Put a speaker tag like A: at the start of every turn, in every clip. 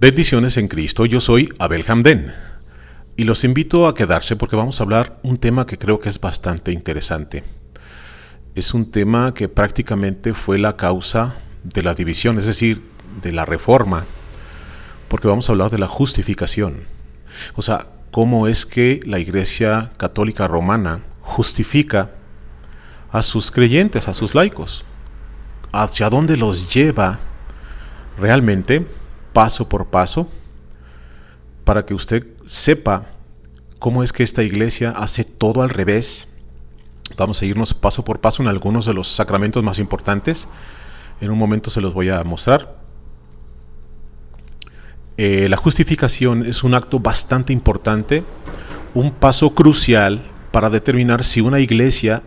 A: Bendiciones en Cristo, yo soy Abel Hamden y los invito a quedarse porque vamos a hablar un tema que creo que es bastante interesante. Es un tema que prácticamente fue la causa de la división, es decir, de la reforma, porque vamos a hablar de la justificación. O sea, cómo es que la Iglesia Católica Romana justifica a sus creyentes, a sus laicos, hacia dónde los lleva realmente, paso por paso, para que usted sepa cómo es que esta iglesia hace todo al revés. Vamos a irnos paso por paso en algunos de los sacramentos más importantes. En un momento se los voy a mostrar. La justificación es un acto bastante importante, un paso crucial para determinar si una iglesia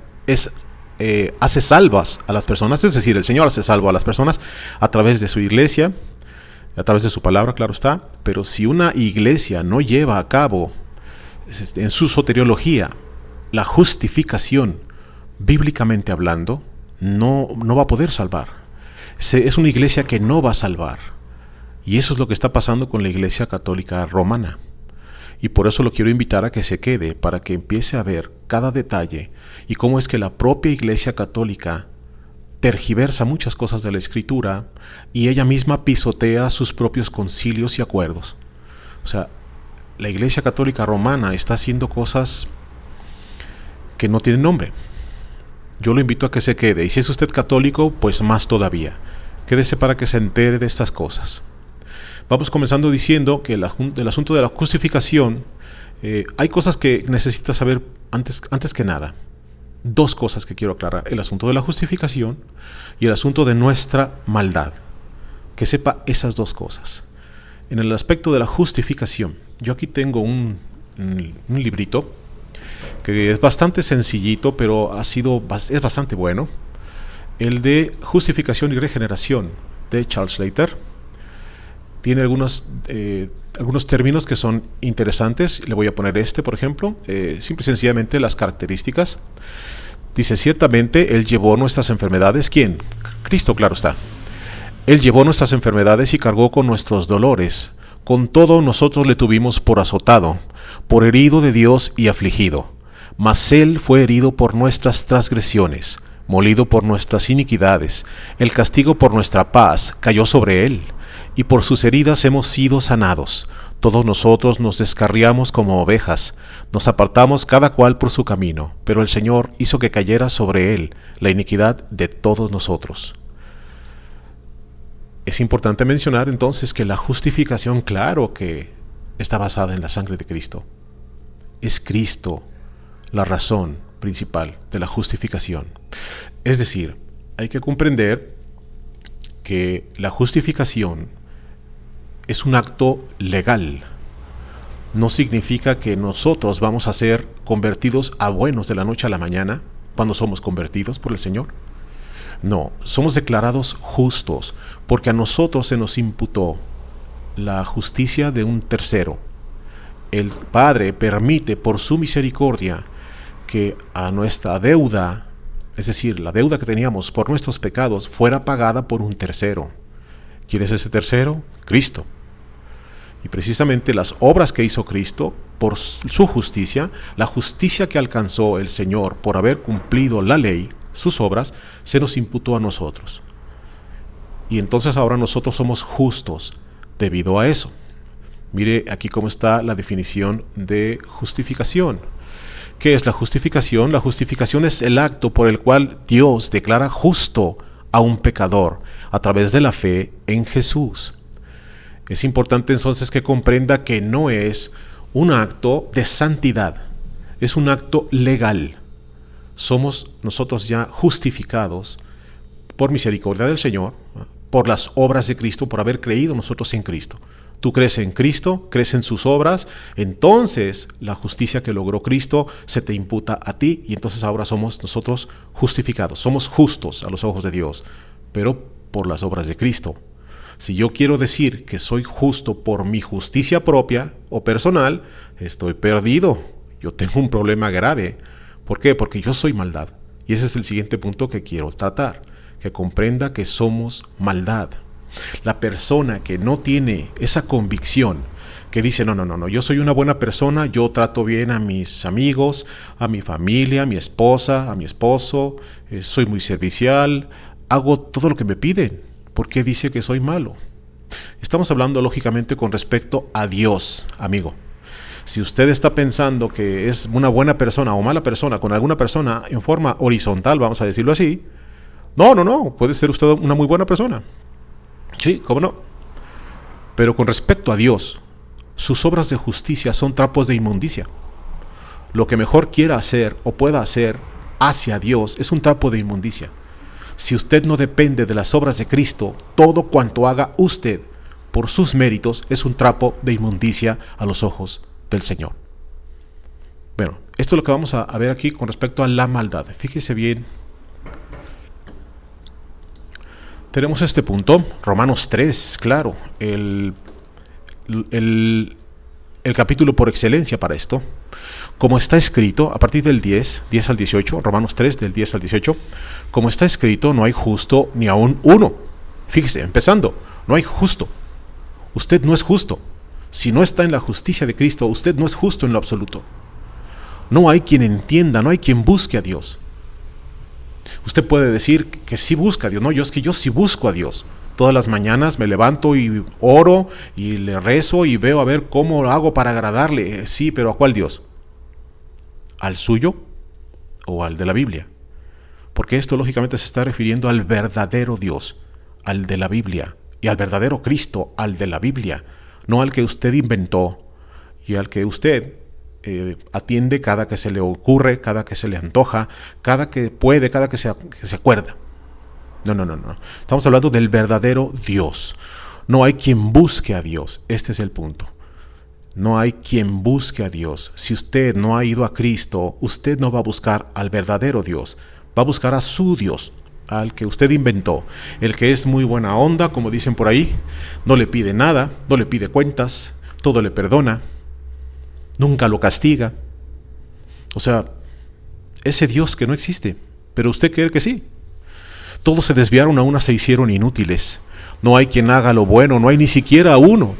A: hace salvas a las personas, es decir, el Señor hace salvo a las personas a través de su iglesia, a través de su palabra, claro está, pero si una iglesia no lleva a cabo en su soteriología la justificación, bíblicamente hablando, no va a poder salvar. Es una iglesia que no va a salvar. Y eso es lo que está pasando con la Iglesia Católica Romana. Y por eso lo quiero invitar a que se quede, para que empiece a ver cada detalle y cómo es que la propia Iglesia Católica tergiversa muchas cosas de la Escritura y ella misma pisotea sus propios concilios y acuerdos. O sea, la Iglesia Católica Romana está haciendo cosas que no tienen nombre. Yo lo invito a que se quede, y si es usted católico, pues más todavía. Quédese para que se entere de estas cosas. Vamos comenzando diciendo que el asunto de la justificación, hay cosas que necesita saber antes que nada. Dos cosas que quiero aclarar: el asunto de la justificación y el asunto de nuestra maldad. Que sepa esas dos cosas. En el aspecto de la justificación, yo aquí tengo un librito que es bastante sencillito, pero es bastante bueno. El de Justificación y Regeneración, de Charles Slater. Tiene algunos términos que son interesantes. Le voy a poner por ejemplo, simple y sencillamente las características. Dice: ciertamente Él llevó nuestras enfermedades. ¿Quién? Cristo, claro está. Él llevó nuestras enfermedades y cargó con nuestros dolores. Con todo nosotros le tuvimos por azotado, por herido de Dios y afligido. Mas Él fue herido por nuestras transgresiones, molido por nuestras iniquidades. El castigo por nuestra paz cayó sobre Él, y por sus heridas hemos sido sanados. Todos nosotros nos descarriamos como ovejas, nos apartamos cada cual por su camino, pero el Señor hizo que cayera sobre Él la iniquidad de todos nosotros. Es importante mencionar entonces que la justificación, claro que está basada en la sangre de Cristo. Es Cristo la razón principal de la justificación. Es decir, hay que comprender que la justificación es un acto legal. No significa que nosotros vamos a ser convertidos a buenos de la noche a la mañana cuando somos convertidos por el Señor. No, somos declarados justos porque a nosotros se nos imputó la justicia de un tercero. El Padre permite por su misericordia que a nuestra deuda, es decir, la deuda que teníamos por nuestros pecados, fuera pagada por un tercero. ¿Quién es ese tercero? Cristo. Y precisamente las obras que hizo Cristo, por su justicia, la justicia que alcanzó el Señor por haber cumplido la ley, sus obras, se nos imputó a nosotros. Y entonces ahora nosotros somos justos debido a eso. Mire aquí cómo está la definición de justificación. ¿Qué es la justificación? La justificación es el acto por el cual Dios declara justo a un pecador a través de la fe en Jesús. Es importante entonces que comprenda que no es un acto de santidad, es un acto legal. Somos nosotros ya justificados por misericordia del Señor, por las obras de Cristo, por haber creído nosotros en Cristo. Tú crees en Cristo, crees en sus obras, entonces la justicia que logró Cristo se te imputa a ti y entonces ahora somos nosotros justificados, somos justos a los ojos de Dios, pero por las obras de Cristo. Si yo quiero decir que soy justo por mi justicia propia o personal, estoy perdido. Yo tengo un problema grave. ¿Por qué? Porque yo soy maldad. Y ese es el siguiente punto que quiero tratar, que comprenda que somos maldad. La persona que no tiene esa convicción, que dice, no, yo soy una buena persona, yo trato bien a mis amigos, a mi familia, a mi esposa, a mi esposo, soy muy servicial, hago todo lo que me piden, ¿por qué dice que soy malo? Estamos hablando lógicamente con respecto a Dios, amigo. Si usted está pensando que es una buena persona o mala persona con alguna persona en forma horizontal, vamos a decirlo así, no, puede ser usted una muy buena persona. Sí, cómo no. Pero con respecto a Dios, sus obras de justicia son trapos de inmundicia. Lo que mejor quiera hacer o pueda hacer hacia Dios es un trapo de inmundicia. Si usted no depende de las obras de Cristo, todo cuanto haga usted por sus méritos es un trapo de inmundicia a los ojos del Señor. Bueno, esto es lo que vamos a ver aquí con respecto a la maldad. Fíjese bien. Tenemos este punto, Romanos 3, claro, el capítulo por excelencia para esto. Como está escrito, a partir del 10 al 18, Romanos 3, del 10 al 18, como está escrito, no hay justo ni aún uno. Fíjese, empezando, no hay justo. Usted no es justo. Si no está en la justicia de Cristo, usted no es justo en lo absoluto. No hay quien entienda, no hay quien busque a Dios. Usted puede decir que sí busca a Dios. No, yo sí busco a Dios. Todas las mañanas me levanto y oro y le rezo y veo a ver cómo lo hago para agradarle. Sí, pero ¿a cuál Dios? ¿Al suyo o al de la Biblia? Porque esto lógicamente se está refiriendo al verdadero Dios, al de la Biblia, y al verdadero Cristo, al de la Biblia, no al que usted inventó y al que usted atiende cada que se le ocurre, cada que se le antoja, cada que puede, cada que se acuerda. No. Estamos hablando del verdadero Dios. No hay quien busque a Dios. Este es el punto. No hay quien busque a Dios. Si usted no ha ido a Cristo, usted no va a buscar al verdadero Dios. Va a buscar a su Dios, al que usted inventó. El que es muy buena onda, como dicen por ahí. No le pide nada, no le pide cuentas, todo le perdona. Nunca lo castiga. O sea, ese Dios que no existe, pero usted cree que sí. Todos se desviaron, a una se hicieron inútiles. No hay quien haga lo bueno, no hay ni siquiera uno.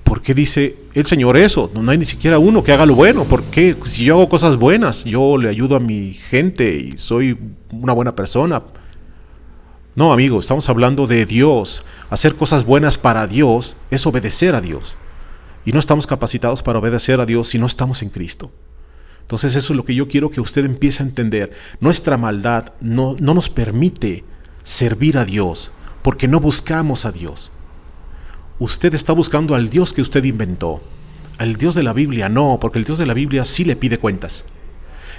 A: ¿Por qué dice el Señor eso? No hay ni siquiera uno que haga lo bueno. ¿Por qué? Si yo hago cosas buenas, yo le ayudo a mi gente y soy una buena persona. No, amigo, estamos hablando de Dios. Hacer cosas buenas para Dios es obedecer a Dios. Y no estamos capacitados para obedecer a Dios si no estamos en Cristo. Entonces eso es lo que yo quiero que usted empiece a entender. Nuestra maldad no nos permite servir a Dios porque no buscamos a Dios. Usted está buscando al Dios que usted inventó. Al Dios de la Biblia no, porque el Dios de la Biblia sí le pide cuentas.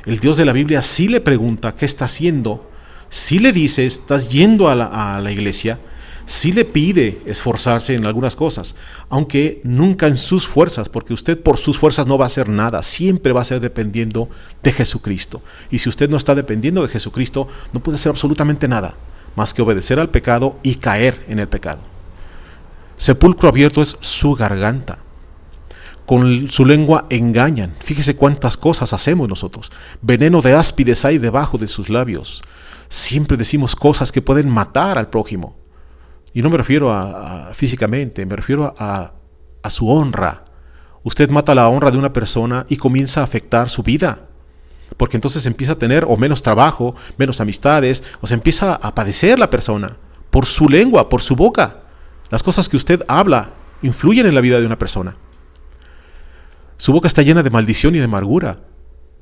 A: El Dios de la Biblia sí le pregunta qué está haciendo. Sí le dice, estás yendo a la iglesia. Sí le pide esforzarse en algunas cosas, aunque nunca en sus fuerzas, porque usted por sus fuerzas no va a hacer nada, siempre va a ser dependiendo de Jesucristo. Y si usted no está dependiendo de Jesucristo, no puede hacer absolutamente nada, más que obedecer al pecado y caer en el pecado. Sepulcro abierto es su garganta. Con su lengua engañan. Fíjese cuántas cosas hacemos nosotros. Veneno de áspides hay debajo de sus labios. Siempre decimos cosas que pueden matar al prójimo. Y no me refiero a físicamente, me refiero a su honra. Usted mata la honra de una persona y comienza a afectar su vida. Porque entonces empieza a tener o menos trabajo, menos amistades, o se empieza a padecer la persona por su lengua, por su boca. Las cosas que usted habla influyen en la vida de una persona. Su boca está llena de maldición y de amargura.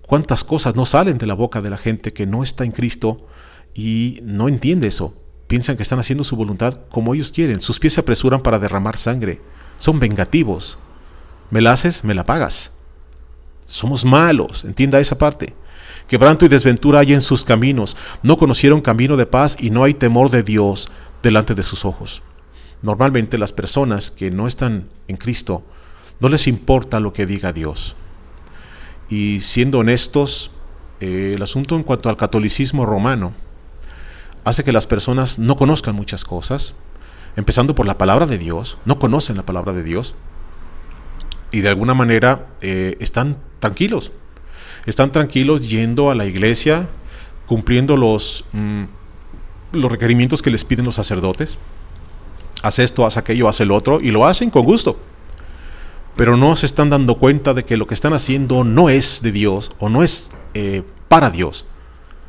A: ¿Cuántas cosas no salen de la boca de la gente que no está en Cristo y no entiende eso? Piensan que están haciendo su voluntad como ellos quieren. Sus pies se apresuran para derramar sangre. Son vengativos. Me la haces, me la pagas. Somos malos, entienda esa parte. Quebranto y desventura hay en sus caminos. No conocieron camino de paz y no hay temor de Dios delante de sus ojos. Normalmente las personas que no están en Cristo no les importa lo que diga Dios. Y siendo honestos, el asunto en cuanto al catolicismo romano hace que las personas no conozcan muchas cosas, empezando por la palabra de Dios. No conocen la palabra de Dios y de alguna manera están tranquilos yendo a la iglesia, cumpliendo los requerimientos que les piden los sacerdotes, haz esto, haz aquello, haz el otro, y lo hacen con gusto. Pero no se están dando cuenta de que lo que están haciendo no es de Dios, o no es para Dios,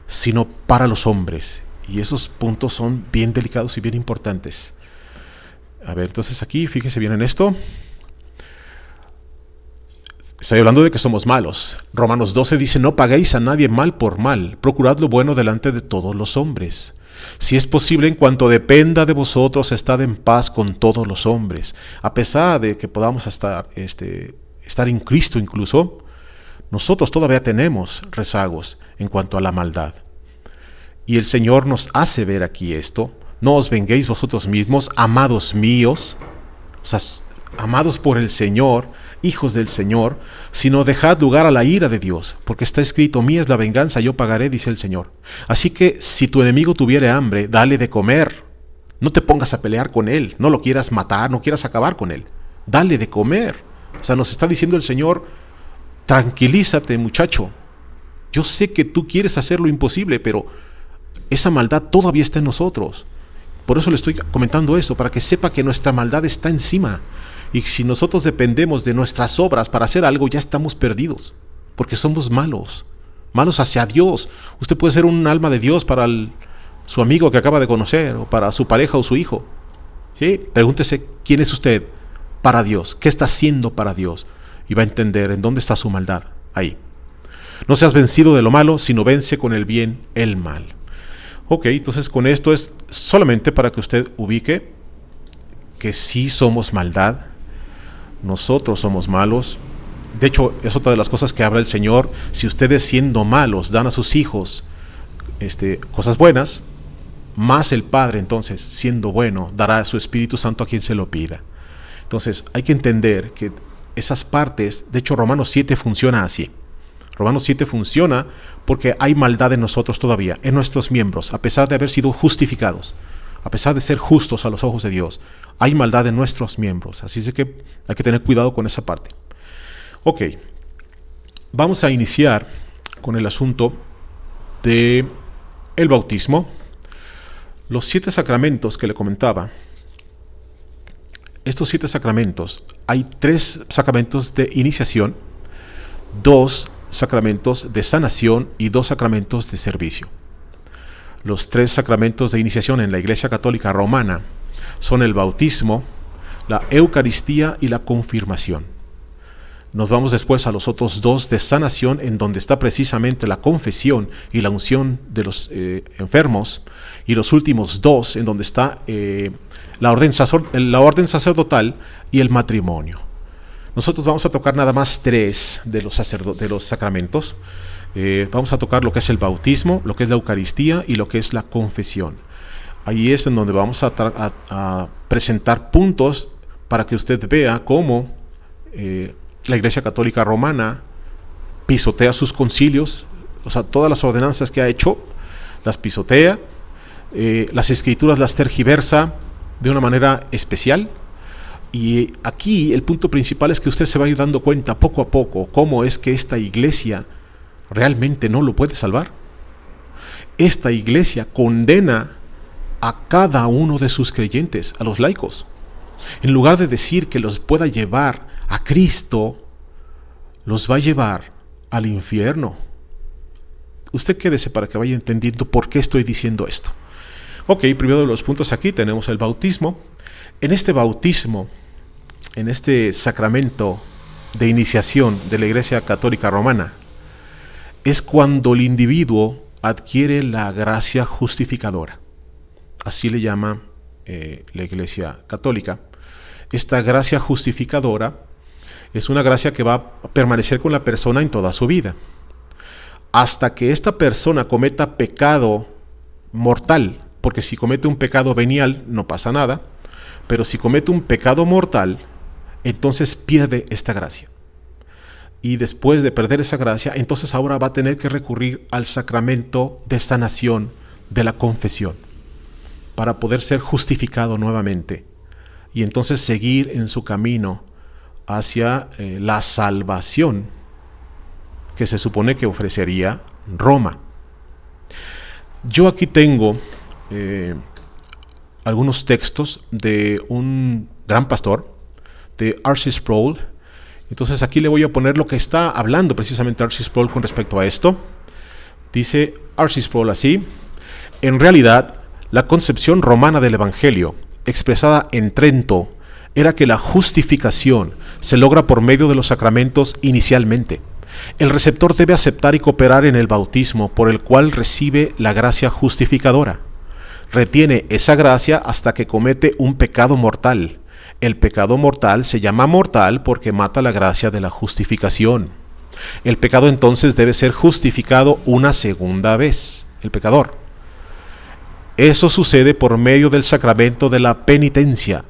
A: sino para los hombres. Y esos puntos son bien delicados y bien importantes. A ver, entonces aquí, fíjense bien en esto. Estoy hablando de que somos malos. Romanos 12 dice, no paguéis a nadie mal por mal, procurad lo bueno delante de todos los hombres. Si es posible, en cuanto dependa de vosotros, estad en paz con todos los hombres. A pesar de que podamos estar en Cristo incluso, nosotros todavía tenemos rezagos en cuanto a la maldad. Y el Señor nos hace ver aquí esto. No os venguéis vosotros mismos, amados míos, o sea, amados por el Señor, hijos del Señor, sino dejad lugar a la ira de Dios, porque está escrito, mía es la venganza, yo pagaré, dice el Señor. Así que si tu enemigo tuviere hambre, dale de comer. No te pongas a pelear con él, no lo quieras matar, no quieras acabar con él. Dale de comer. O sea, nos está diciendo el Señor, tranquilízate, muchacho. Yo sé que tú quieres hacer lo imposible, pero esa maldad todavía está en nosotros. Por eso le estoy comentando eso, para que sepa que nuestra maldad está encima. Y si nosotros dependemos de nuestras obras para hacer algo, ya estamos perdidos, porque somos malos, malos hacia Dios. Usted puede ser un alma de Dios para su amigo que acaba de conocer, o para su pareja o su hijo. ¿Sí? Pregúntese, ¿quién es usted para Dios? ¿Qué está haciendo para Dios? Y va a entender en dónde está su maldad. Ahí. No seas vencido de lo malo, sino vence con el bien el mal. Ok, entonces con esto es solamente para que usted ubique que sí somos maldad. Nosotros somos malos. De hecho, es otra de las cosas que habla el Señor. Si ustedes siendo malos dan a sus hijos cosas buenas, más el Padre entonces, siendo bueno, dará a su Espíritu Santo a quien se lo pida. Entonces hay que entender que esas partes, de hecho Romanos 7 funciona así. Romanos 7 funciona porque hay maldad en nosotros todavía, en nuestros miembros, a pesar de haber sido justificados, a pesar de ser justos a los ojos de Dios. Hay maldad en nuestros miembros, así es que hay que tener cuidado con esa parte. Ok, vamos a iniciar con el asunto de el bautismo. Los 7 sacramentos que le comentaba, estos 7 sacramentos, hay 3 sacramentos de iniciación, 2 sacramentos de sanación y 2 sacramentos de servicio. Los 3 sacramentos de iniciación en la Iglesia Católica Romana son el bautismo, la Eucaristía y la confirmación. Nos vamos después a los otros 2 de sanación, en donde está precisamente la confesión y la unción de los enfermos, y los últimos 2 en donde está la orden sacerdotal y el matrimonio. Nosotros vamos a tocar nada más 3 de los sacramentos. Vamos a tocar lo que es el bautismo, lo que es la Eucaristía y lo que es la confesión. Ahí es en donde vamos a presentar puntos para que usted vea cómo la Iglesia Católica Romana pisotea sus concilios, o sea, todas las ordenanzas que ha hecho, las pisotea, las escrituras las tergiversa de una manera especial. Y aquí el punto principal es que usted se va a ir dando cuenta poco a poco cómo es que esta iglesia realmente no lo puede salvar. Esta iglesia condena a cada uno de sus creyentes, a los laicos. En lugar de decir que los pueda llevar a Cristo, los va a llevar al infierno. Usted quédese para que vaya entendiendo por qué estoy diciendo esto. Ok, primero de los puntos aquí tenemos el bautismo. En este bautismo, en este sacramento de iniciación de la Iglesia Católica Romana, es cuando el individuo adquiere la gracia justificadora. Así le llama la Iglesia Católica. Esta gracia justificadora es una gracia que va a permanecer con la persona en toda su vida, hasta que esta persona cometa pecado mortal, porque si comete un pecado venial no pasa nada, pero si comete un pecado mortal, entonces pierde esta gracia. Y después de perder esa gracia, entonces ahora va a tener que recurrir al sacramento de sanación de la confesión para poder ser justificado nuevamente y entonces seguir en su camino hacia la salvación que se supone que ofrecería Roma. Yo aquí tengo algunos textos de un gran pastor, de R.C. Sproul. Entonces aquí le voy a poner lo que está hablando precisamente R.C. Sproul con respecto a esto. Dice R.C. Sproul así: en realidad, la concepción romana del Evangelio, expresada en Trento, era que la justificación se logra por medio de los sacramentos inicialmente. El receptor debe aceptar y cooperar en el bautismo, por el cual recibe la gracia justificadora. Retiene esa gracia hasta que comete un pecado mortal. El pecado mortal se llama mortal porque mata la gracia de la justificación. El pecado entonces debe ser justificado una segunda vez, el pecador. Eso sucede por medio del sacramento de la penitencia,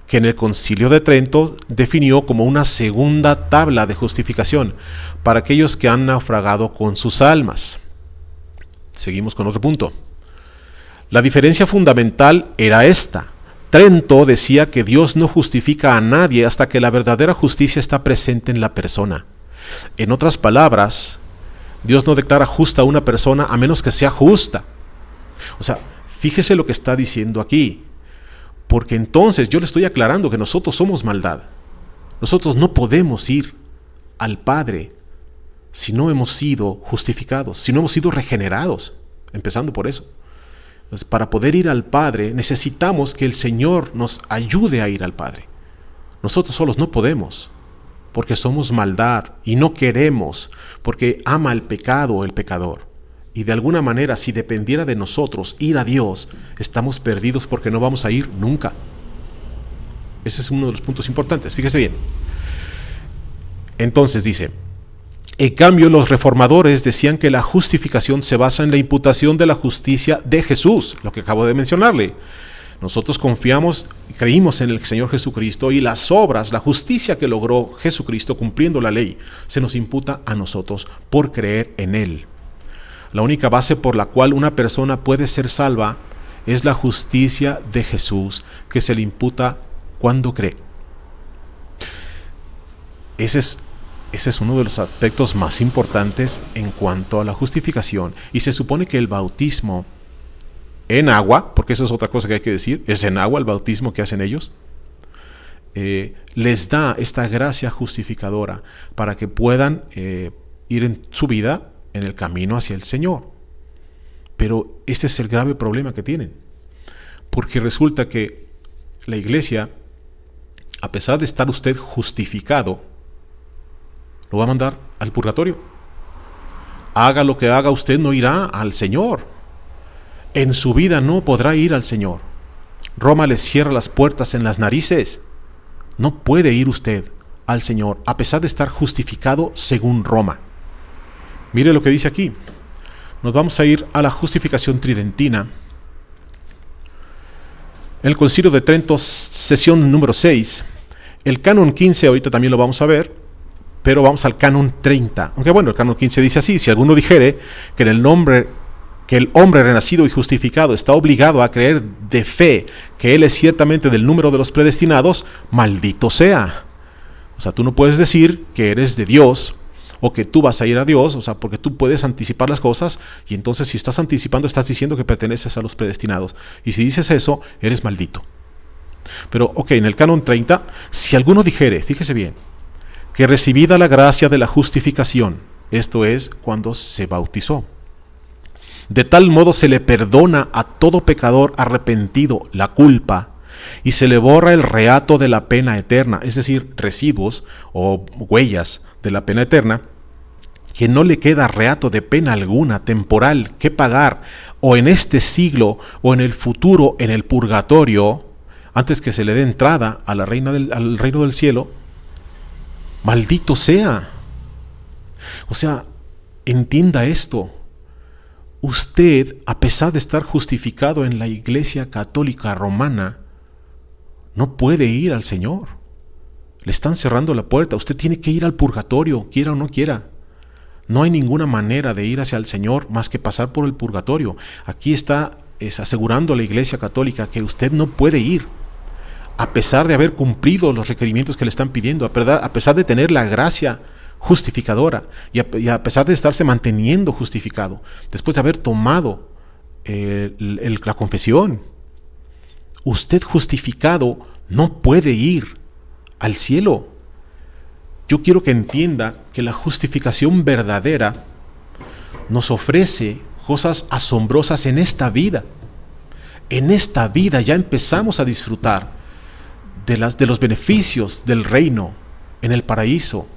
A: que en el Concilio de Trento definió como una segunda tabla de justificación para aquellos que han naufragado con sus almas. Seguimos con otro punto. La diferencia fundamental era esta. Trento decía que Dios no justifica a nadie hasta que la verdadera justicia está presente en la persona. En otras palabras, Dios no declara justa a una persona a menos que sea justa. O sea, fíjese lo que está diciendo aquí. Porque entonces yo le estoy aclarando que nosotros somos maldad. Nosotros no podemos ir al Padre si no hemos sido justificados, si no hemos sido regenerados, empezando por eso. Entonces, para poder ir al Padre necesitamos que el Señor nos ayude a ir al Padre. Nosotros solos no podemos, porque somos maldad y no queremos, porque ama el pecado el pecador. Y de alguna manera, si dependiera de nosotros ir a Dios, estamos perdidos porque no vamos a ir nunca. Ese es uno de los puntos importantes. Fíjese bien. Entonces dice: en cambio, los reformadores decían que la justificación se basa en la imputación de la justicia de Jesús, lo que acabo de mencionarle. Nosotros confiamos y creímos en el Señor Jesucristo, y las obras, la justicia que logró Jesucristo cumpliendo la ley, se nos imputa a nosotros por creer en Él. La única base por la cual una persona puede ser salva es la justicia de Jesús, que se le imputa cuando cree. Ese es uno de los aspectos más importantes en cuanto a la justificación. Y se supone que el bautismo en agua, porque eso es otra cosa que hay que decir, es en agua el bautismo que hacen ellos, les da esta gracia justificadora para que puedan ir en su vida en el camino hacia el Señor. Pero este es el grave problema que tienen, porque resulta que la iglesia, a pesar de estar usted justificado, lo va a mandar al purgatorio. Haga lo que haga, usted no irá al Señor. En su vida no podrá ir al Señor. Roma le cierra las puertas en las narices. No puede ir usted al Señor, a pesar de estar justificado según Roma. Mire lo que dice aquí. Nos vamos a ir a la justificación tridentina. El Concilio de Trento, sesión número 6. El canon 15, ahorita también lo vamos a ver, pero vamos al canon 30. Aunque bueno, el canon 15 dice así: si alguno dijere que el hombre renacido y justificado está obligado a creer de fe que él es ciertamente del número de los predestinados, maldito sea. O sea, tú no puedes decir que eres de Dios o que tú vas a ir a Dios, o sea, porque tú puedes anticipar las cosas, y entonces si estás anticipando estás diciendo que perteneces a los predestinados, y si dices eso, eres maldito. Pero, en el canon 30, si alguno dijere, fíjese bien, que recibida la gracia de la justificación, esto es, cuando se bautizó, de tal modo se le perdona a todo pecador arrepentido la culpa, y se le borra el reato de la pena eterna, es decir, residuos o huellas de la pena eterna, que no le queda reato de pena alguna temporal que pagar, o en este siglo o en el futuro en el purgatorio, antes que se le dé entrada a al reino del cielo. Maldito sea. O sea, entienda esto. Usted, a pesar de estar justificado en la Iglesia Católica Romana, no puede ir al Señor. Le están cerrando la puerta. Usted tiene que ir al purgatorio, quiera o no quiera. No hay ninguna manera de ir hacia el Señor más que pasar por el purgatorio. Aquí está asegurando la Iglesia Católica que usted no puede ir, a pesar de haber cumplido los requerimientos que le están pidiendo, a pesar de tener la gracia justificadora y a pesar de estarse manteniendo justificado, después de haber tomado la confesión. usted justificado no puede ir al cielo. Yo quiero que entienda que la justificación verdadera nos ofrece cosas asombrosas en esta vida. En esta vida ya empezamos a disfrutar de los beneficios del reino en el paraíso.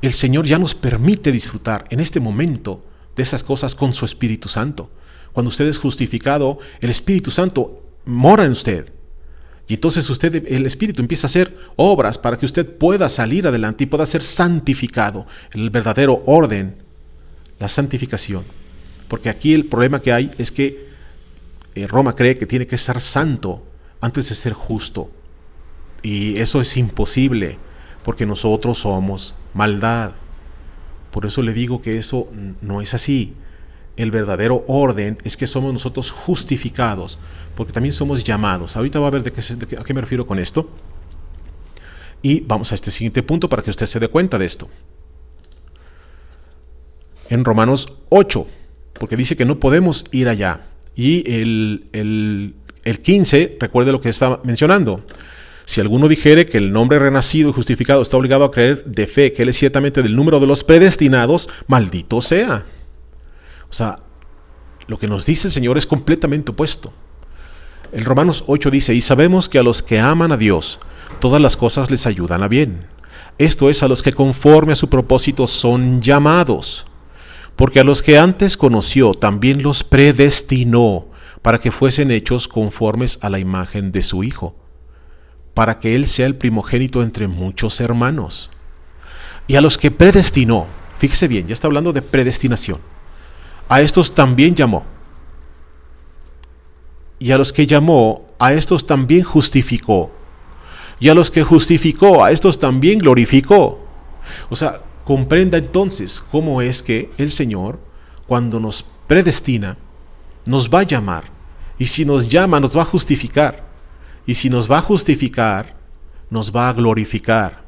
A: El Señor ya nos permite disfrutar en este momento de esas cosas con su Espíritu Santo. Cuando usted es justificado, el Espíritu Santo mora en usted. Y entonces el Espíritu empieza a hacer obras para que usted pueda salir adelante y pueda ser santificado. El verdadero orden, la santificación. Porque aquí el problema que hay es que Roma cree que tiene que ser santo antes de ser justo. Y eso es imposible, porque nosotros somos maldad. Por eso le digo que eso no es así. El verdadero orden es que somos nosotros justificados, porque también somos llamados. Ahorita va a ver a qué me refiero con esto. Y vamos a este siguiente punto para que usted se dé cuenta de esto. En Romanos 8, porque dice que no podemos ir allá. Y el 15, recuerde lo que está mencionando. Si alguno dijere que el hombre renacido y justificado está obligado a creer de fe que él es ciertamente del número de los predestinados, maldito sea. O sea, lo que nos dice el Señor es completamente opuesto. El Romanos 8 dice, y sabemos que a los que aman a Dios, todas las cosas les ayudan a bien. Esto es, a los que conforme a su propósito son llamados. Porque a los que antes conoció, también los predestinó, para que fuesen hechos conformes a la imagen de su Hijo, para que Él sea el primogénito entre muchos hermanos. Y a los que predestinó, fíjese bien, ya está hablando de predestinación, a estos también llamó. Y a los que llamó, a estos también justificó. Y a los que justificó, a estos también glorificó. O sea, comprenda entonces cómo es que el Señor, cuando nos predestina, nos va a llamar. Y si nos llama, nos va a justificar. Y si nos va a justificar, nos va a glorificar.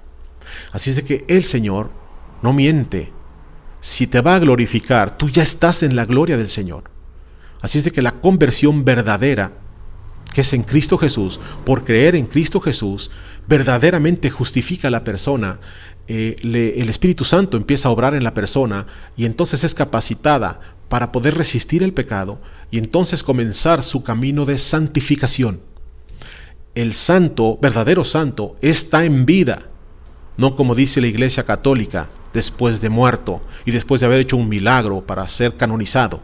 A: Así es de que el Señor no miente. Si te va a glorificar, tú ya estás en la gloria del Señor. Así es de que la conversión verdadera, que es en Cristo Jesús, por creer en Cristo Jesús, verdaderamente justifica a la persona. El Espíritu Santo empieza a obrar en la persona y entonces es capacitada para poder resistir el pecado y entonces comenzar su camino de santificación. El santo, verdadero santo, está en vida, no como dice la Iglesia Católica, después de muerto y después de haber hecho un milagro para ser canonizado.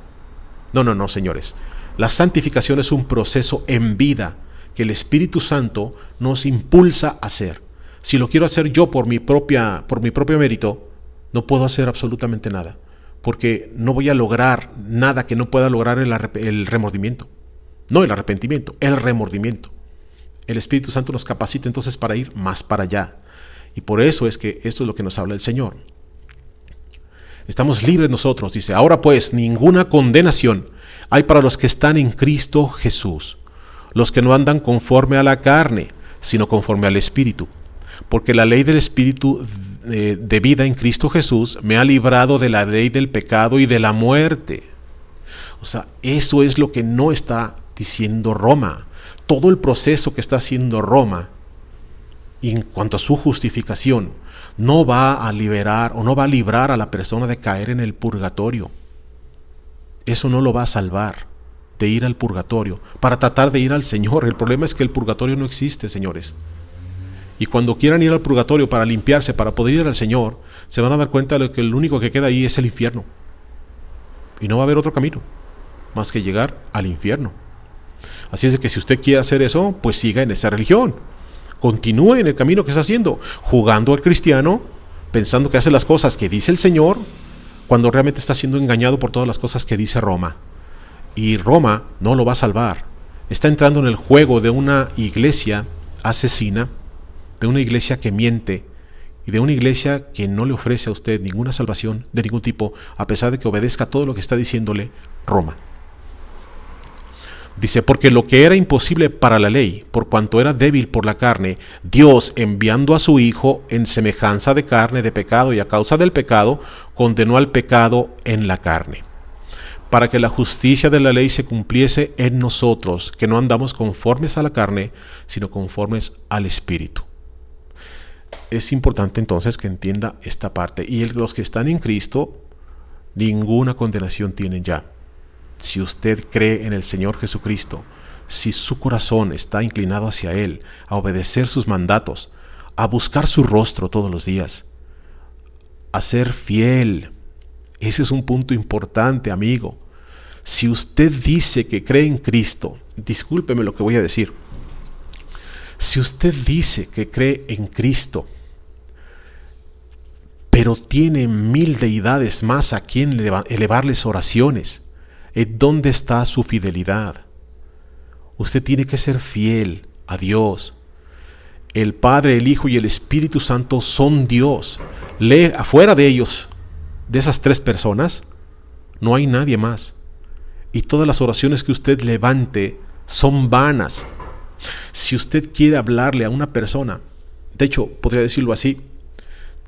A: No, señores. La santificación es un proceso en vida que el Espíritu Santo nos impulsa a hacer. Si lo quiero hacer yo por mi propio mérito, no puedo hacer absolutamente nada, porque no voy a lograr nada que no pueda lograr el remordimiento. No el arrepentimiento, el remordimiento. El Espíritu Santo nos capacita entonces para ir más para allá. Y por eso es que esto es lo que nos habla el Señor. Estamos libres nosotros, dice, ahora pues ninguna condenación hay para los que están en Cristo Jesús, los que no andan conforme a la carne, sino conforme al Espíritu. Porque la ley del Espíritu de vida en Cristo Jesús me ha librado de la ley del pecado y de la muerte. O sea, eso es lo que no está diciendo Roma. Todo el proceso que está haciendo Roma en cuanto a su justificación no va a liberar o no va a librar a la persona de caer en el purgatorio. Eso no lo va a salvar de ir al purgatorio para tratar de ir al Señor. El problema es que el purgatorio no existe, señores. Y cuando quieran ir al purgatorio para limpiarse, para poder ir al Señor, se van a dar cuenta de que el único que queda ahí es el infierno. Y no va a haber otro camino más que llegar al infierno. Así es de que si usted quiere hacer eso, pues siga en esa religión. Continúe en el camino que está haciendo, jugando al cristiano, pensando que hace las cosas que dice el Señor, cuando realmente está siendo engañado por todas las cosas que dice Roma. Y Roma no lo va a salvar. Está entrando en el juego de una iglesia asesina, de una iglesia que miente y de una iglesia que no le ofrece a usted ninguna salvación de ningún tipo, a pesar de que obedezca todo lo que está diciéndole Roma. Dice, porque lo que era imposible para la ley, por cuanto era débil por la carne, Dios, enviando a su Hijo en semejanza de carne de pecado y a causa del pecado, condenó al pecado en la carne, para que la justicia de la ley se cumpliese en nosotros, que no andamos conformes a la carne, sino conformes al Espíritu. Es importante entonces que entienda esta parte. Y los que están en Cristo, ninguna condenación tienen ya. Si usted cree en el Señor Jesucristo, si su corazón está inclinado hacia Él, a obedecer sus mandatos, a buscar su rostro todos los días, a ser fiel. Ese es un punto importante, amigo. Si usted dice que cree en Cristo, discúlpeme lo que voy a decir. Si usted dice que cree en Cristo, pero tiene 1000 deidades más a quien elevarles oraciones, ¿dónde está su fidelidad? Usted tiene que ser fiel a Dios. El Padre, el Hijo y el Espíritu Santo son Dios. Afuera de ellos, de esas 3 personas, no hay nadie más. Y todas las oraciones que usted levante son vanas. Si usted quiere hablarle a una persona, de hecho, podría decirlo así,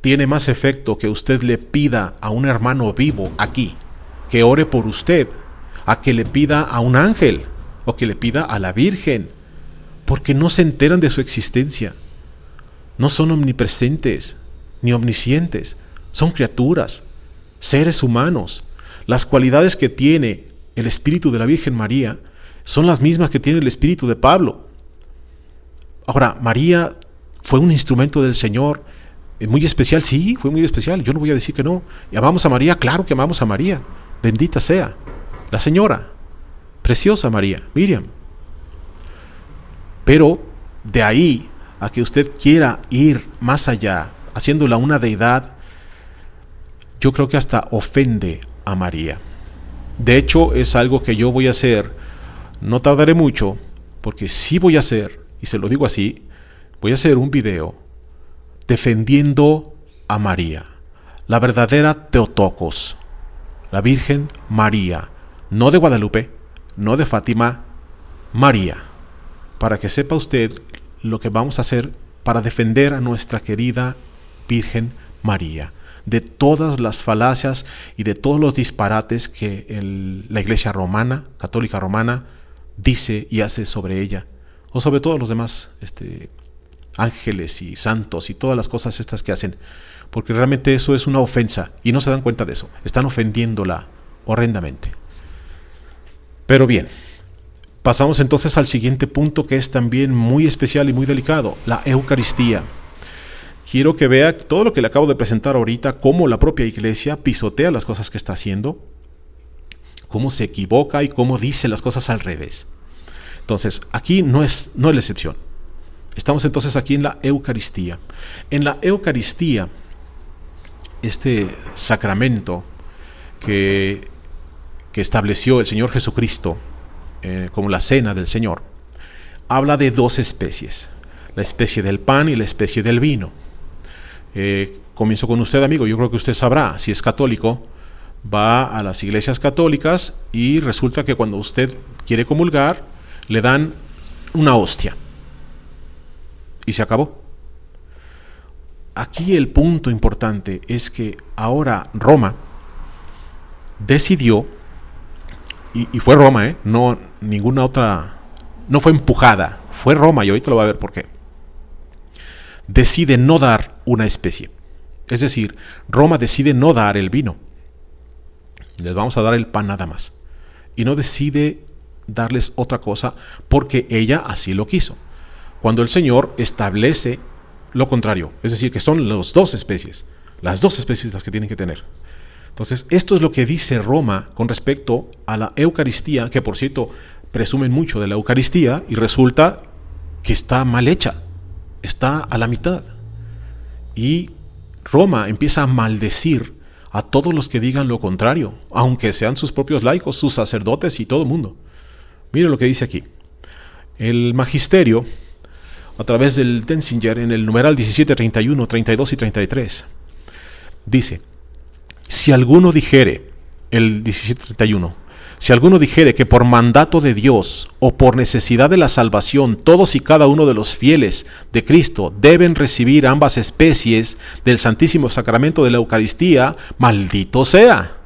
A: tiene más efecto que usted le pida a un hermano vivo aquí que ore por usted, a que le pida a un ángel o que le pida a la Virgen, porque no se enteran de su existencia. No son omnipresentes ni omniscientes, son criaturas, seres humanos. Las cualidades que tiene el espíritu de la Virgen María son las mismas que tiene el espíritu de Pablo. Ahora, María fue un instrumento del Señor muy especial. Sí, fue muy especial, yo no voy a decir que no. ¿Y amamos a María? Claro que amamos a María. Bendita sea la señora, preciosa María, Miriam. Pero de ahí a que usted quiera ir más allá, haciéndola una deidad, yo creo que hasta ofende a María. De hecho, es algo que yo voy a hacer, no tardaré mucho, porque sí voy a hacer, y se lo digo así, voy a hacer un video defendiendo a María, la verdadera Theotokos, la Virgen María, no de Guadalupe, no de Fátima, María, para que sepa usted lo que vamos a hacer para defender a nuestra querida Virgen María, de todas las falacias y de todos los disparates que la Iglesia romana, católica romana, dice y hace sobre ella, o sobre todos los demás ángeles y santos y todas las cosas estas que hacen, porque realmente eso es una ofensa y no se dan cuenta de eso, están ofendiéndola horrendamente. Pero bien, pasamos entonces al siguiente punto, que es también muy especial y muy delicado, la Eucaristía. Quiero que vea todo lo que le acabo de presentar ahorita, cómo la propia Iglesia pisotea las cosas que está haciendo, cómo se equivoca y cómo dice las cosas al revés. Entonces, aquí no es la excepción. Estamos entonces aquí en la Eucaristía. En la Eucaristía, este sacramento que estableció el Señor Jesucristo como la cena del Señor, habla de 2 especies, la especie del pan y la especie del vino. Comienzo con usted, amigo. Yo creo que usted sabrá, si es católico, va a las iglesias católicas y resulta que cuando usted quiere comulgar, le dan una hostia. Y se acabó. Aquí el punto importante es que ahora Roma decidió, y fue Roma, no ninguna otra, no fue empujada, fue Roma, y ahorita lo va a ver por qué. Decide no dar una especie. Es decir, Roma decide no dar el vino. Les vamos a dar el pan nada más. Y no decide darles otra cosa porque ella así lo quiso. Cuando el Señor establece lo contrario, es decir, que son las 2 especies, las 2 especies las que tienen que tener. Entonces, esto es lo que dice Roma con respecto a la Eucaristía, que por cierto, presumen mucho de la Eucaristía y resulta que está mal hecha, está a la mitad. Y Roma empieza a maldecir a todos los que digan lo contrario, aunque sean sus propios laicos, sus sacerdotes y todo el mundo. Mire lo que dice aquí. El magisterio, a través del Denzinger, en el numeral 17, 31, 32 y 33, dice: si alguno dijere, el 17:31, si alguno dijere que por mandato de Dios o por necesidad de la salvación todos y cada uno de los fieles de Cristo deben recibir ambas especies del Santísimo Sacramento de la Eucaristía, maldito sea.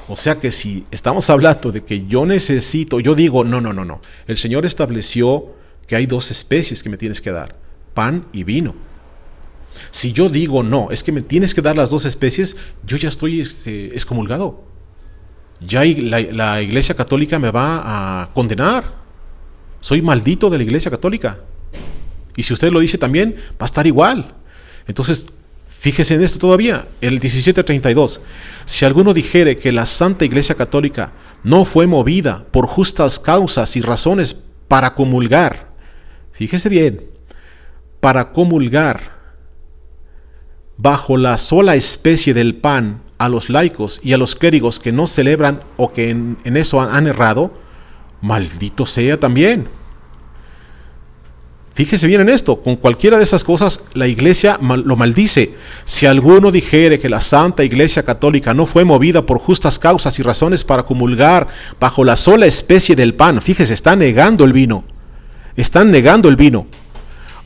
A: O sea que si estamos hablando de que yo digo, no. El Señor estableció que hay 2 especies que me tienes que dar, pan y vino. Si yo digo, no, es que me tienes que dar las 2 especies, yo ya estoy excomulgado. Ya la Iglesia Católica me va a condenar. Soy maldito de la Iglesia Católica. Y si usted lo dice también, va a estar igual. Entonces, fíjese en esto todavía, el 17:32. Si alguno dijere que la Santa Iglesia Católica no fue movida por justas causas y razones para comulgar, fíjese bien, para comulgar bajo la sola especie del pan a los laicos y a los clérigos que no celebran o que en eso han errado, maldito sea también. Fíjese bien en esto, con cualquiera de esas cosas la Iglesia lo maldice. Si alguno dijere que la Santa Iglesia Católica no fue movida por justas causas y razones para comulgar bajo la sola especie del pan, fíjese, están negando el vino. Están negando el vino.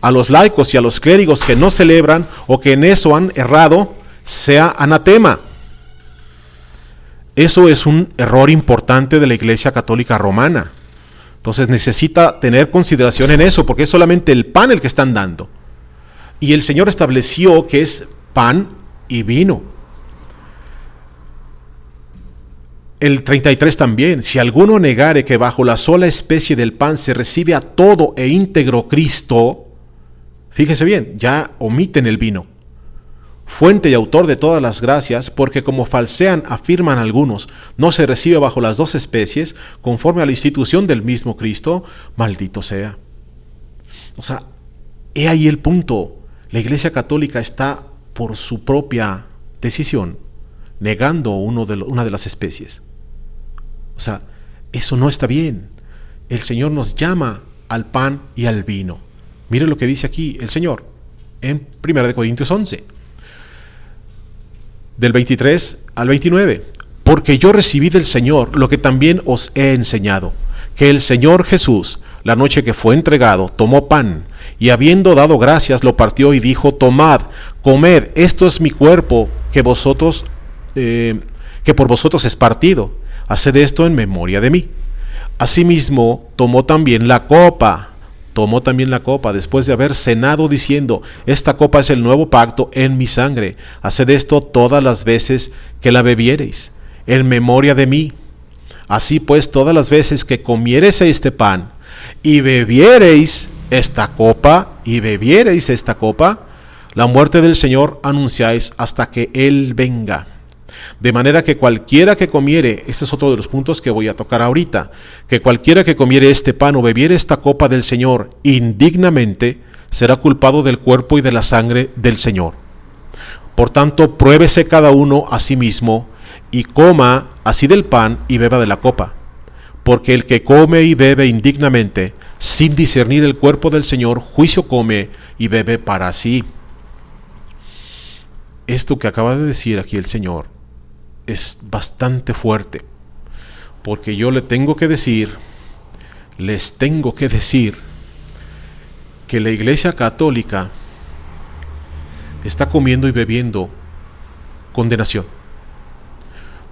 A: A los laicos y a los clérigos que no celebran o que en eso han errado, sea anatema. Eso es un error importante de la Iglesia Católica Romana. Entonces necesita tener consideración en eso, porque es solamente el pan el que están dando. Y el Señor estableció que es pan y vino. El 33 también, si alguno negare que bajo la sola especie del pan se recibe a todo e íntegro Cristo, fíjese bien, ya omiten el vino. Fuente y autor de todas las gracias, porque como falsean, afirman algunos, no se recibe bajo las 2 especies, conforme a la institución del mismo Cristo, maldito sea. O sea, he ahí el punto. La Iglesia Católica está, por su propia decisión, negando una de las especies. O sea, eso no está bien. El Señor nos llama al pan y al vino. Mire lo que dice aquí el Señor en 1 Corintios 11. Del 23 al 29, porque yo recibí del Señor lo que también os he enseñado, que el Señor Jesús, la noche que fue entregado, tomó pan, y habiendo dado gracias, lo partió y dijo, tomad, comed, esto es mi cuerpo, que por vosotros es partido, haced esto en memoria de mí. Asimismo, tomó también la copa después de haber cenado, diciendo, esta copa es el nuevo pacto en mi sangre, haced esto todas las veces que la bebiereis, en memoria de mí. Así pues, todas las veces que comiereis este pan, y bebiereis esta copa, la muerte del Señor anunciáis hasta que Él venga. De manera que cualquiera que comiere, este es otro de los puntos que voy a tocar ahorita, que cualquiera que comiere este pan o bebiere esta copa del Señor indignamente, será culpado del cuerpo y de la sangre del Señor. Por tanto, pruébese cada uno a sí mismo, y coma así del pan y beba de la copa. Porque el que come y bebe indignamente, sin discernir el cuerpo del Señor, juicio come y bebe para sí. Esto que acaba de decir aquí el Señor es bastante fuerte, porque les tengo que decir que la Iglesia Católica está comiendo y bebiendo condenación.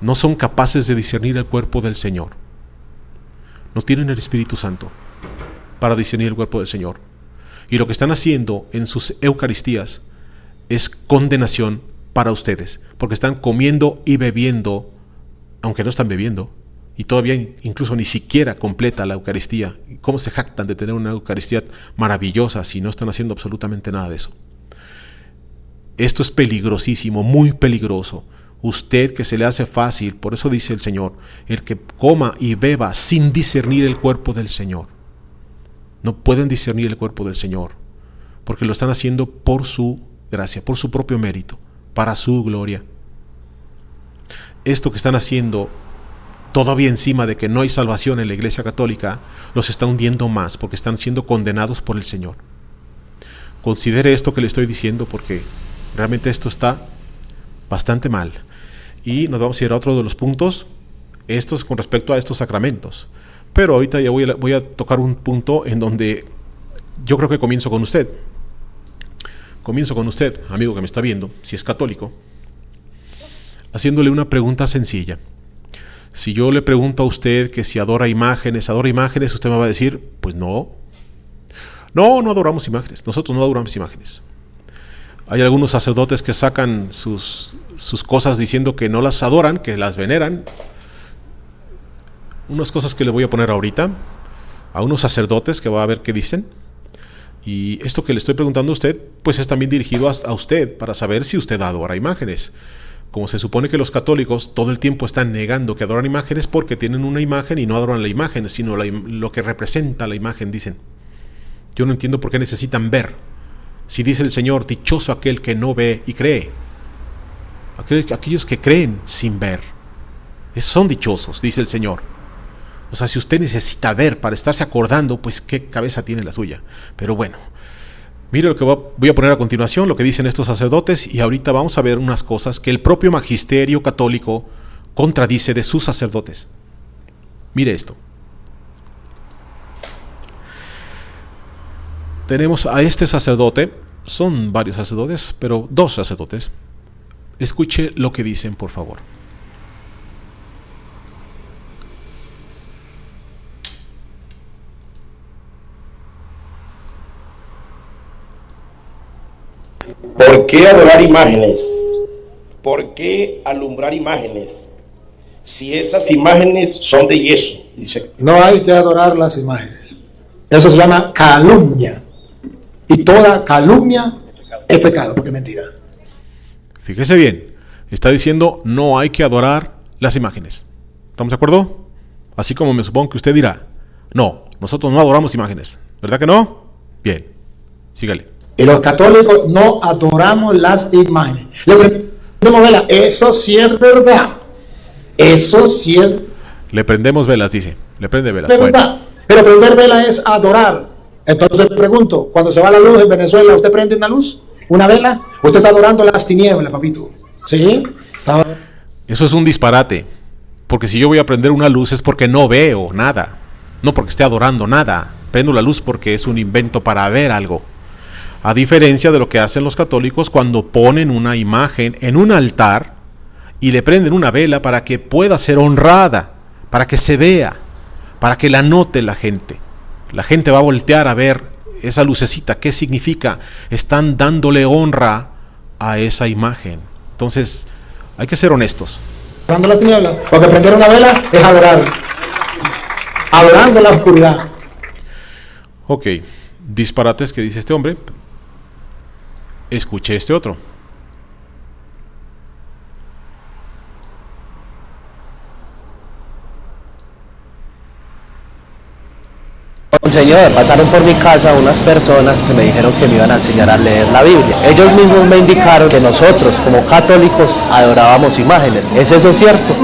A: No son capaces de discernir el cuerpo del Señor. No tienen el Espíritu Santo para discernir el cuerpo del Señor. Y lo que están haciendo en sus Eucaristías es condenación para ustedes, porque están comiendo y bebiendo, aunque no están bebiendo, y todavía incluso ni siquiera completa la Eucaristía. ¿Cómo se jactan de tener una Eucaristía maravillosa si no están haciendo absolutamente nada de eso? Esto es peligrosísimo, muy peligroso. Usted, que se le hace fácil, por eso dice el Señor, el que coma y beba sin discernir el cuerpo del Señor. No pueden discernir el cuerpo del Señor, porque lo están haciendo por su gracia, por su propio mérito, para su gloria. Esto que están haciendo, todavía encima de que no hay salvación en la Iglesia Católica, los está hundiendo más, porque están siendo condenados por el Señor. Considere esto que le estoy diciendo, porque realmente esto está bastante mal. Y nos vamos a ir a otro de los puntos, estos con respecto a estos sacramentos. Pero ahorita ya voy a tocar un punto en donde yo creo que comienzo con usted. Comienzo con usted, amigo que me está viendo, si es católico, haciéndole una pregunta sencilla. Si yo le pregunto a usted que si adora imágenes, usted me va a decir, pues no. No adoramos imágenes. Nosotros no adoramos imágenes. Hay algunos sacerdotes que sacan sus cosas diciendo que no las adoran, que las veneran. Unas cosas que le voy a poner ahorita a unos sacerdotes que va a ver qué dicen. Y esto que le estoy preguntando a usted, pues es también dirigido a usted para saber si usted adora imágenes. Como se supone que los católicos todo el tiempo están negando que adoran imágenes porque tienen una imagen y no adoran la imagen, sino lo que representa la imagen, dicen. Yo no entiendo por qué necesitan ver. Si dice el Señor, dichoso aquel que no ve y cree. Aquellos que creen sin ver. Esos son dichosos, dice el Señor. O sea, si usted necesita ver para estarse acordando, pues qué cabeza tiene la suya. Pero bueno, mire lo que voy a poner a continuación, lo que dicen estos sacerdotes, y ahorita vamos a ver unas cosas que el propio magisterio católico contradice de sus sacerdotes. Mire esto. Tenemos a este sacerdote, son varios sacerdotes, pero 2 sacerdotes. Escuche lo que dicen, por favor.
B: ¿Por qué adorar imágenes? ¿Por qué alumbrar imágenes? Si esas imágenes son de yeso, dice.
C: No hay que adorar las imágenes. Eso se llama calumnia. Y toda calumnia es pecado, porque es mentira.
A: Fíjese bien, está diciendo no hay que adorar las imágenes. ¿Estamos de acuerdo? Así como me supongo que usted dirá, no, nosotros no adoramos imágenes. ¿Verdad que no? Bien, sígale.
C: Y los católicos no adoramos las imágenes. Le prendemos vela. Eso sí es verdad. Eso sí es
A: Le prendemos velas, dice. Le prende velas.
C: verdad. Bueno. Pero prender vela es adorar. Entonces pregunto, cuando se va la luz en Venezuela, ¿usted prende una luz? ¿Una vela? Usted está adorando las tinieblas, papito. ¿Sí?
A: Eso es un disparate. Porque si yo voy a prender una luz es porque no veo nada. No porque esté adorando nada. Prendo la luz porque es un invento para ver algo. A diferencia de lo que hacen los católicos cuando ponen una imagen en un altar y le prenden una vela para que pueda ser honrada, para que se vea, para que la note la gente. La gente va a voltear a ver esa lucecita. ¿Qué significa? Están dándole honra a esa imagen. Entonces, hay que ser honestos.
C: Adorando la tiniebla. Porque prender una vela es adorar. Adorando la oscuridad.
A: Ok, disparates que dice este hombre. Escuche este otro.
D: Señor, pasaron por mi casa unas personas que me dijeron que me iban a enseñar a leer la Biblia. Ellos mismos me indicaron que nosotros, como católicos, adorábamos imágenes. ¿Es eso cierto?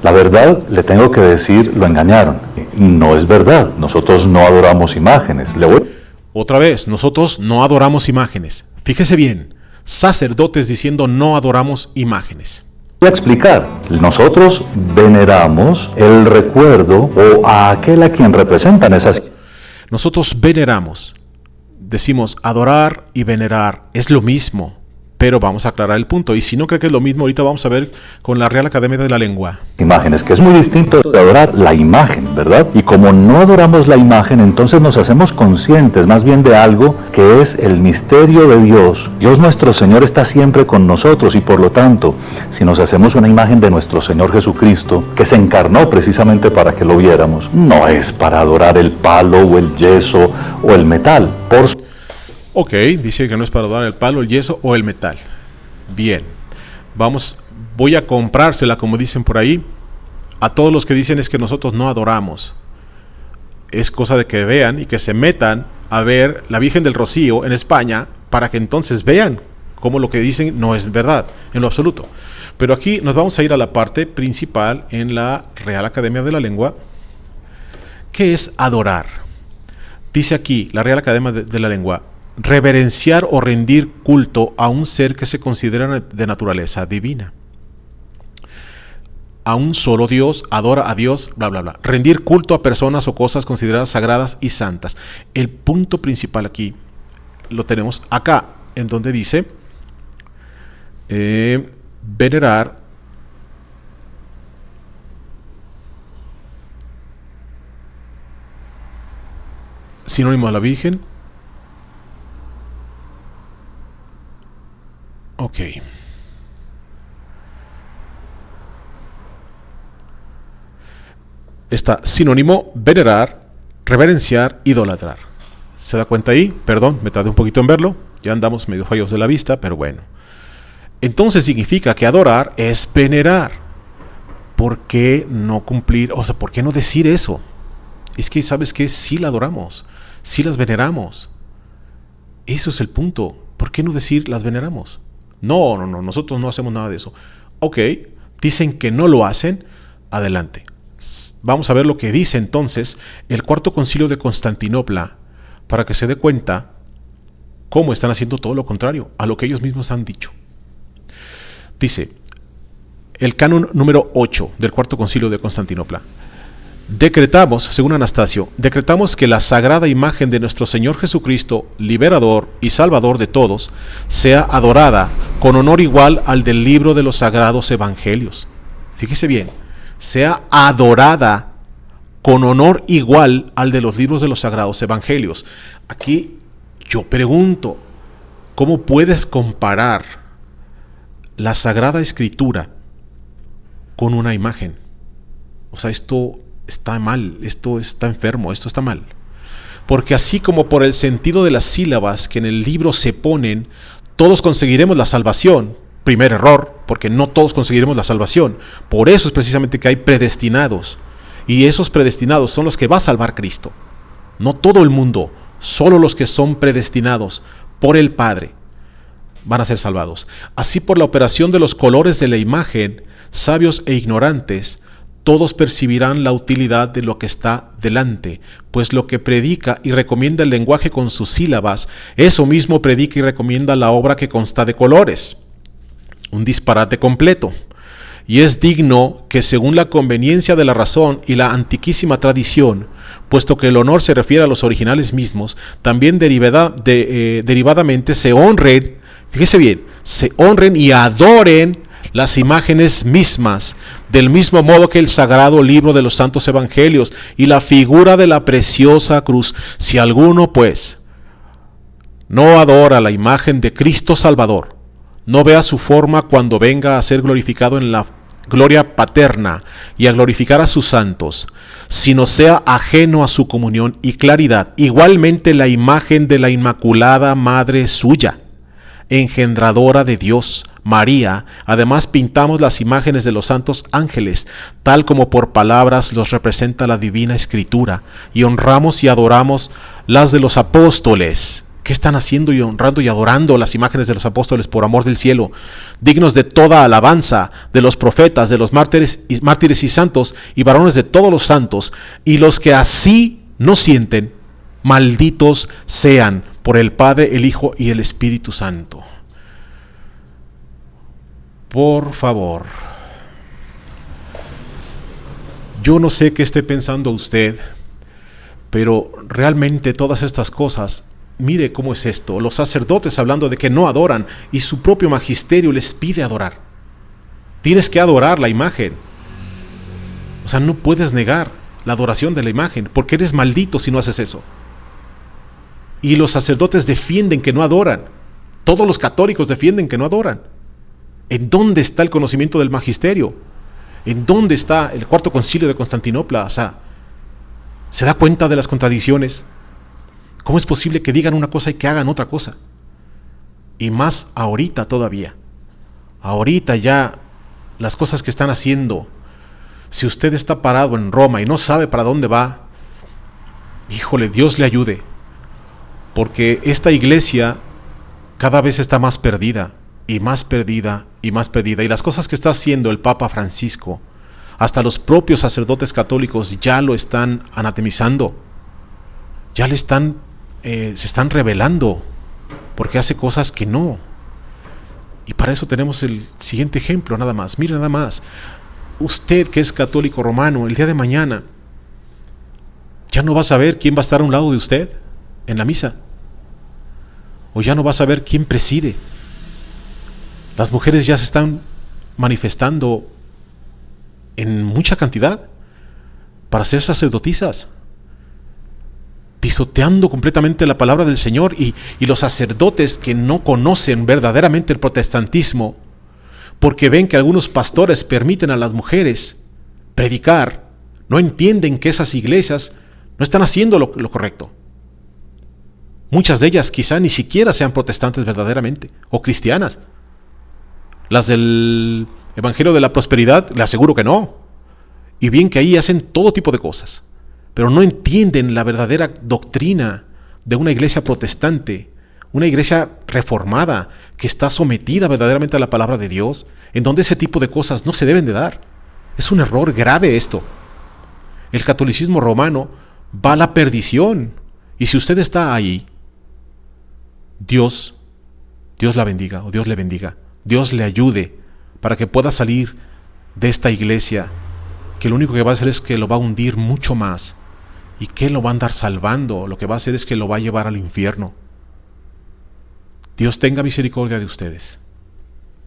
E: La verdad, le tengo que decir, lo engañaron. No es verdad, nosotros no adoramos imágenes.
A: Otra vez, nosotros no adoramos imágenes. Fíjese bien, sacerdotes diciendo no adoramos imágenes.
E: Voy a explicar. Nosotros veneramos el recuerdo o a aquel a quien representan esas.
A: Nosotros veneramos. Decimos adorar y venerar es lo mismo, pero vamos a aclarar el punto. Y si no cree que es lo mismo, ahorita vamos a ver con la Real Academia de la Lengua.
E: Imágenes, que es muy distinto de adorar la imagen, ¿verdad? Y como no adoramos la imagen, entonces nos hacemos conscientes más bien de algo que es el misterio de Dios. Dios nuestro Señor está siempre con nosotros y por lo tanto, si nos hacemos una imagen de nuestro Señor Jesucristo, que se encarnó precisamente para que lo viéramos, no es para adorar el palo o el yeso o el metal.
A: Ok, dice que no es para adorar el palo, el yeso o el metal. Bien, voy a comprársela, como dicen por ahí, a todos los que dicen es que nosotros no adoramos. Es cosa de que vean y que se metan a ver la Virgen del Rocío en España para que entonces vean cómo lo que dicen no es verdad, en lo absoluto. Pero aquí nos vamos a ir a la parte principal en la Real Academia de la Lengua, que es adorar. Dice aquí la Real Academia de la Lengua: reverenciar o rendir culto a un ser que se considera de naturaleza divina. A un solo Dios, adora a Dios, bla, bla, bla. Rendir culto a personas o cosas consideradas sagradas y santas. El punto principal aquí lo tenemos acá, en donde dice venerar sinónimo de la Virgen. Ok. Está sinónimo: venerar, reverenciar, idolatrar. ¿Se da cuenta ahí? Perdón, me tardé un poquito en verlo. Ya andamos medio fallos de la vista, pero bueno. Entonces significa que adorar es venerar. ¿Por qué no cumplir? O sea, ¿por qué no decir eso? Es que, ¿sabes qué? Sí la adoramos, sí las veneramos. Eso es el punto. ¿Por qué no decir las veneramos? No, nosotros no hacemos nada de eso. Ok, dicen que no lo hacen. Adelante. Vamos a ver lo que dice entonces el Cuarto Concilio de Constantinopla, para que se dé cuenta cómo están haciendo todo lo contrario a lo que ellos mismos han dicho. Dice el canon número 8 del Cuarto Concilio de Constantinopla: decretamos, según Anastasio, decretamos que la sagrada imagen de nuestro Señor Jesucristo, liberador y salvador de todos, sea adorada con honor igual al del libro de los sagrados evangelios. Fíjese bien, sea adorada con honor igual al de los libros de los sagrados evangelios. Aquí yo pregunto, ¿cómo puedes comparar la Sagrada Escritura con una imagen? O sea, esto está mal, esto está enfermo, esto está mal. Porque así como por el sentido de las sílabas que en el libro se ponen, todos conseguiremos la salvación. Primer error, porque no todos conseguiremos la salvación. Por eso es precisamente que hay predestinados. Y esos predestinados son los que va a salvar Cristo. No todo el mundo, solo los que son predestinados por el Padre van a ser salvados. Así, por la operación de los colores de la imagen, sabios e ignorantes, todos percibirán la utilidad de lo que está delante, pues lo que predica y recomienda el lenguaje con sus sílabas, eso mismo predica y recomienda la obra que consta de colores. Un disparate completo. Y es digno que, según la conveniencia de la razón y la antiquísima tradición, puesto que el honor se refiere a los originales mismos, también derivadamente se honren, fíjese bien, se honren y adoren las imágenes mismas, del mismo modo que el sagrado libro de los santos evangelios y la figura de la preciosa cruz. Si alguno, pues, no adora la imagen de Cristo Salvador, no vea su forma cuando venga a ser glorificado en la gloria paterna y a glorificar a sus santos, sino sea ajeno a su comunión y claridad, igualmente la imagen de la Inmaculada Madre suya, engendradora de Dios, María. Además pintamos las imágenes de los santos ángeles, tal como por palabras los representa la Divina Escritura, y honramos y adoramos las de los apóstoles. ¿Qué están haciendo y honrando y adorando las imágenes de los apóstoles por amor del cielo? Dignos de toda alabanza, de los profetas, de los mártires y santos y varones de todos los santos, y los que así no sienten, malditos sean por el Padre, el Hijo y el Espíritu Santo. Por favor, yo no sé qué esté pensando usted, pero realmente todas estas cosas, mire cómo es esto. Los sacerdotes hablando de que no adoran y su propio magisterio les pide adorar. Tienes que adorar la imagen. O sea, no puedes negar la adoración de la imagen porque eres maldito si no haces eso. Y los sacerdotes defienden que no adoran. Todos los católicos defienden que no adoran. ¿En dónde está el conocimiento del magisterio? ¿En dónde está el Cuarto Concilio de Constantinopla? O sea, ¿se da cuenta de las contradicciones? ¿Cómo es posible que digan una cosa y que hagan otra cosa? Y más ahorita todavía. Ahorita ya las cosas que están haciendo. Si usted está parado en Roma y no sabe para dónde va, híjole, Dios le ayude. Porque esta iglesia cada vez está más perdida, y más perdida, y más perdida. Y las cosas que está haciendo el Papa Francisco, hasta los propios sacerdotes católicos ya lo están anatemizando. Ya le están, se están rebelando, porque hace cosas que no. Y para eso tenemos el siguiente ejemplo, nada más. Mire nada más. Usted que es católico romano, el día de mañana, ya no va a saber quién va a estar a un lado de usted en la misa. O ya no va a saber quién preside. Las mujeres ya se están manifestando en mucha cantidad para ser sacerdotisas. pisoteando completamente la palabra del Señor, y los sacerdotes que no conocen verdaderamente el protestantismo, porque ven que algunos pastores permiten a las mujeres predicar, no entienden que esas iglesias no están haciendo lo correcto. Muchas de ellas quizá ni siquiera sean protestantes verdaderamente, o cristianas. Las del Evangelio de la Prosperidad, le aseguro que no. Y bien que ahí hacen todo tipo de cosas, pero no entienden la verdadera doctrina de una iglesia protestante, una iglesia reformada que está sometida verdaderamente a la palabra de Dios, en donde ese tipo de cosas no se deben de dar. Es un error grave esto. El catolicismo romano va a la perdición, y si usted está ahí, Dios la bendiga, o Dios le bendiga, Dios le ayude para que pueda salir de esta iglesia, que lo único que va a hacer es que lo va a hundir mucho más, y que lo va a andar salvando, lo que va a hacer es que lo va a llevar al infierno. Dios tenga misericordia de ustedes.